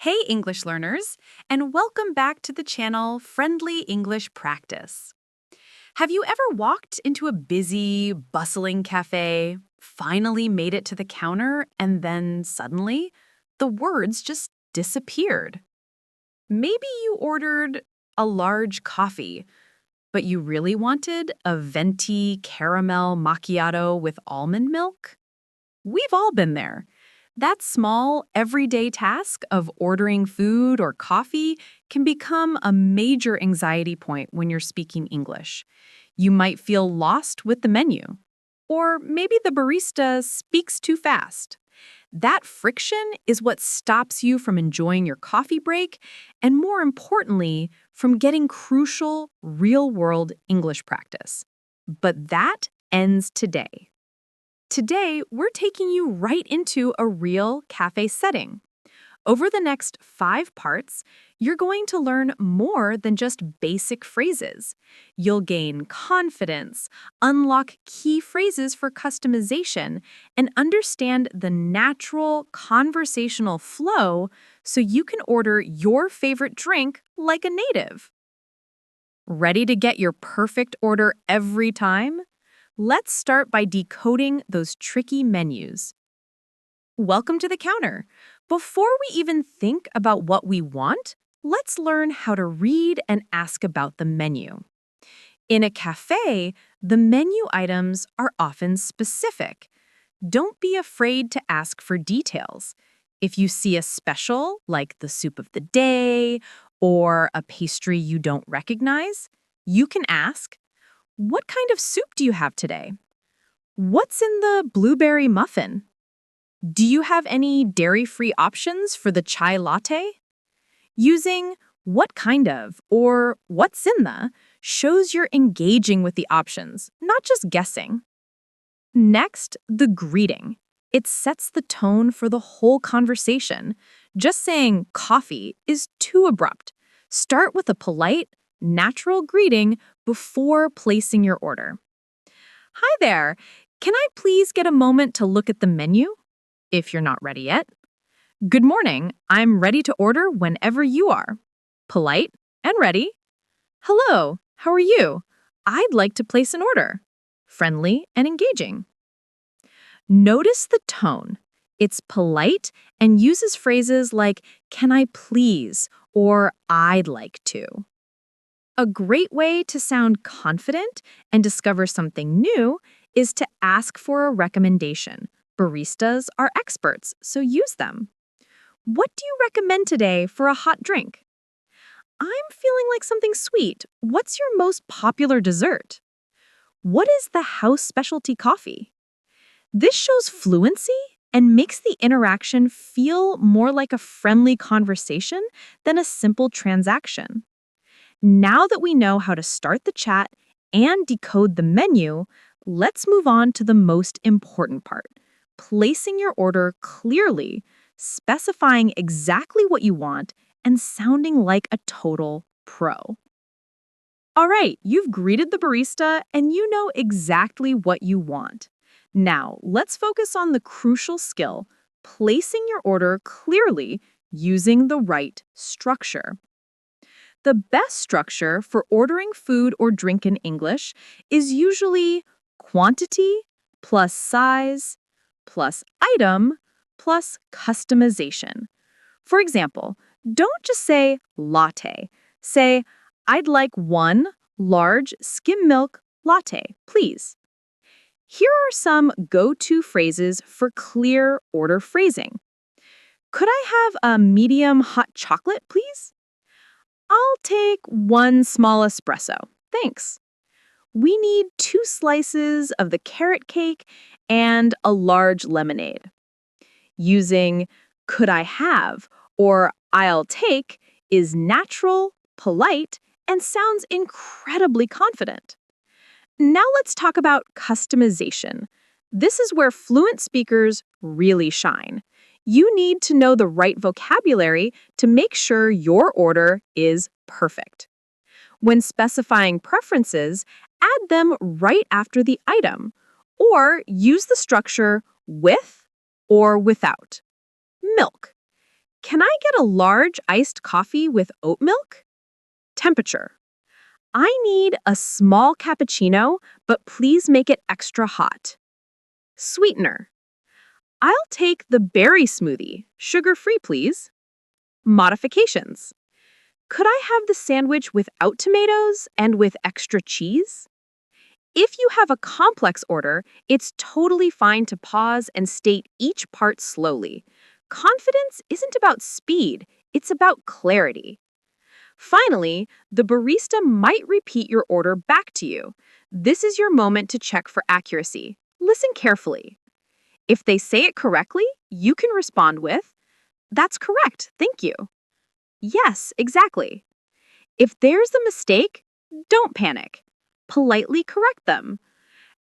Hey, English learners, and welcome back to the channel Friendly English Practice. Have you ever walked into a busy, bustling cafe, finally made it to the counter, and then suddenly the words just disappeared? Maybe you ordered a large coffee, but you really wanted a venti caramel macchiato with almond milk? We've all been there. That small, everyday task of ordering food or coffee can become a major anxiety point when you're speaking English. You might feel lost with the menu. Or maybe the barista speaks too fast. That friction is what stops you from enjoying your coffee break and, more importantly, from getting crucial, real-world English practice. But that ends today. Today, we're taking you right into a real cafe setting. Over the next 5 parts, you're going to learn more than just basic phrases. You'll gain confidence, unlock key phrases for customization, and understand the natural conversational flow so you can order your favorite drink like a native. Ready to get your perfect order every time? Let's start by decoding those tricky menus. Welcome to the counter. Before we even think about what we want, let's learn how to read and ask about the menu. In a cafe, the menu items are often specific. Don't be afraid to ask for details. If you see a special, like the soup of the day or a pastry you don't recognize, you can ask, "What kind of soup do you have today? What's in the blueberry muffin? Do you have any dairy-free options for the chai latte?" Using "what kind of" or "what's in the" shows you're engaging with the options, not just guessing. Next, the greeting. It sets the tone for the whole conversation. Just saying coffee is too abrupt. Start with a polite, natural greeting before placing your order. "Hi there. Can I please get a moment to look at the menu?" If you're not ready yet. "Good morning. I'm ready to order whenever you are." Polite and ready. "Hello. How are you? I'd like to place an order." Friendly and engaging. Notice the tone. It's polite and uses phrases like "can I please" or "I'd like to." A great way to sound confident and discover something new is to ask for a recommendation. Baristas are experts, so use them. "What do you recommend today for a hot drink?" "I'm feeling like something sweet. What's your most popular dessert?" "What is the house specialty coffee?" This shows fluency and makes the interaction feel more like a friendly conversation than a simple transaction. Now that we know how to start the chat and decode the menu, let's move on to the most important part, placing your order clearly, specifying exactly what you want, and sounding like a total pro. All right, you've greeted the barista and you know exactly what you want. Now, let's focus on the crucial skill, placing your order clearly using the right structure. The best structure for ordering food or drink in English is usually quantity plus size plus item plus customization. For example, don't just say latte. Say, "I'd like one large skim milk latte, please." Here are some go-to phrases for clear order phrasing. "Could I have a medium hot chocolate, please?" "I'll take one small espresso. Thanks." "We need 2 slices of the carrot cake and a large lemonade." Using "could I have" or "I'll take" is natural, polite, and sounds incredibly confident. Now let's talk about customization. This is where fluent speakers really shine. You need to know the right vocabulary to make sure your order is perfect. When specifying preferences, add them right after the item, or use the structure with or without. Milk. Can I get a large iced coffee with oat milk? Temperature. I need a small cappuccino, but please make it extra hot. Sweetener. I'll take the berry smoothie, sugar-free please. Modifications. Could I have the sandwich without tomatoes and with extra cheese? If you have a complex order, it's totally fine to pause and state each part slowly. Confidence isn't about speed, it's about clarity. Finally, the barista might repeat your order back to you. This is your moment to check for accuracy. Listen carefully. If they say it correctly, you can respond with, "That's correct, thank you." Yes, exactly. If there's a mistake, don't panic. Politely correct them.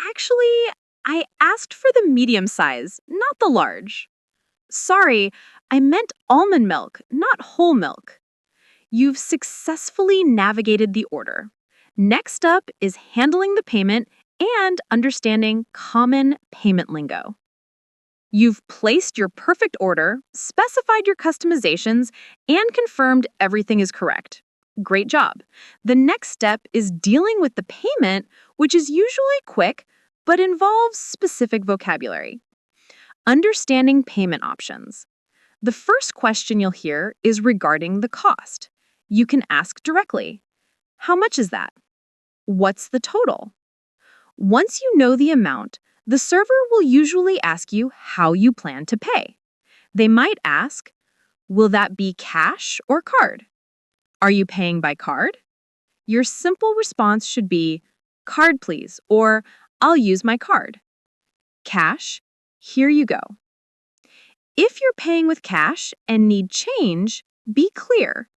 Actually, I asked for the medium size, not the large. Sorry, I meant almond milk, not whole milk. You've successfully navigated the order. Next up is handling the payment and understanding common payment lingo. You've placed your perfect order, specified your customizations, and confirmed everything is correct. Great job. The next step is dealing with the payment, which is usually quick but involves specific vocabulary. Understanding payment options. The first question you'll hear is regarding the cost. You can ask directly, "How much is that? What's the total?" Once you know the amount, the server will usually ask you how you plan to pay. They might ask, "Will that be cash or card? Are you paying by card?" Your simple response should be, "Card please," or "I'll use my card." Cash, here you go. If you're paying with cash and need change, be clear.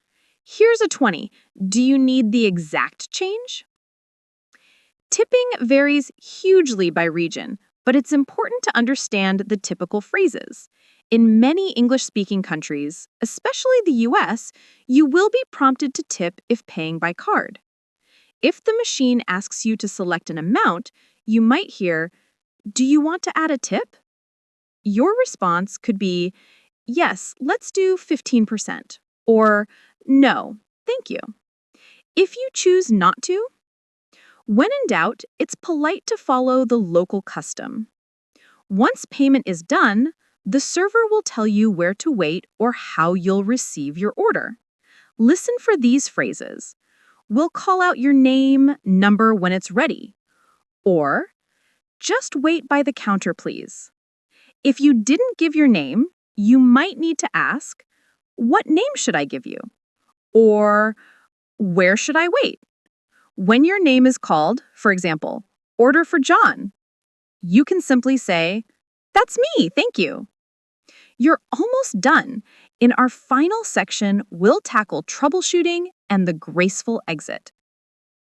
Here's a 20. Do you need the exact change? Tipping varies hugely by region, but it's important to understand the typical phrases. In many English-speaking countries, especially the US, you will be prompted to tip if paying by card. If the machine asks you to select an amount, you might hear, "Do you want to add a tip?" Your response could be, "Yes, let's do 15%, or "No, thank you." If you choose not to, when in doubt, it's polite to follow the local custom. Once payment is done, the server will tell you where to wait or how you'll receive your order. Listen for these phrases. "We'll call out your name, number when it's ready." Or, "Just wait by the counter, please." If you didn't give your name, you might need to ask, "What name should I give you?" Or, "Where should I wait?" When your name is called, for example, "Order for John," you can simply say, "That's me, thank you." You're almost done. In our final section, we'll tackle troubleshooting and the graceful exit.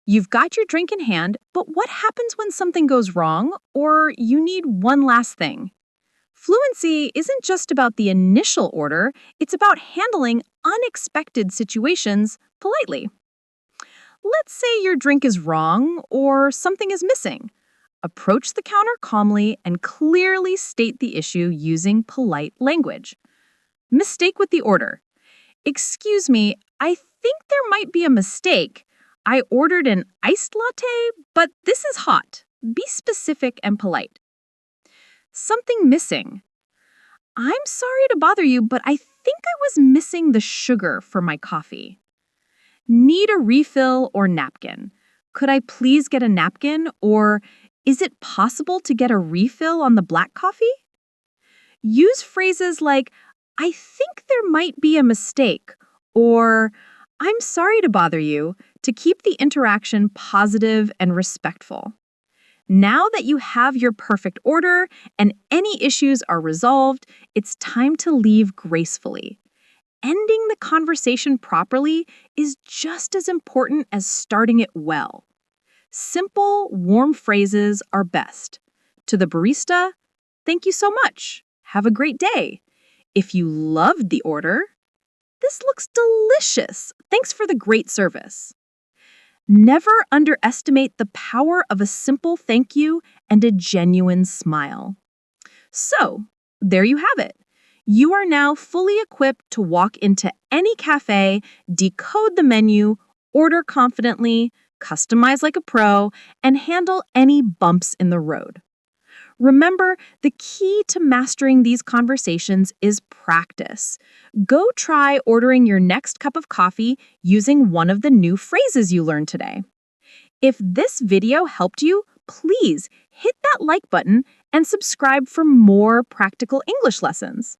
You've got your drink in hand, but what happens when something goes wrong or you need one last thing? Fluency isn't just about the initial order, it's about handling unexpected situations politely. Let's say your drink is wrong or something is missing. Approach the counter calmly and clearly state the issue using polite language. Mistake with the order. "Excuse me, I think there might be a mistake. I ordered an iced latte, but this is hot." Be specific and polite. Something missing. "I'm sorry to bother you, but I think I was missing the sugar for my coffee." Need a refill or napkin? "Could I please get a napkin?" Or, "Is it possible to get a refill on the black coffee?" Use phrases like, "I think there might be a mistake," or "I'm sorry to bother you," to keep the interaction positive and respectful. Now that you have your perfect order and any issues are resolved, it's time to leave gracefully. Ending the conversation properly is just as important as starting it well. Simple, warm phrases are best. To the barista, "Thank you so much. Have a great day." If you loved the order, "This looks delicious. Thanks for the great service." Never underestimate the power of a simple thank you and a genuine smile. So, there you have it. You are now fully equipped to walk into any cafe, decode the menu, order confidently, customize like a pro, and handle any bumps in the road. Remember, the key to mastering these conversations is practice. Go try ordering your next cup of coffee using one of the new phrases you learned today. If this video helped you, please hit that like button and subscribe for more practical English lessons.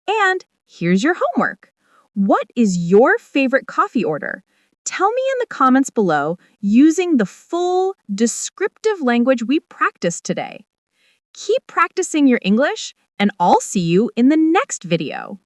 And here's your homework. What is your favorite coffee order? Tell me in the comments below using the full, descriptive language we practiced today. Keep practicing your English, and I'll see you in the next video.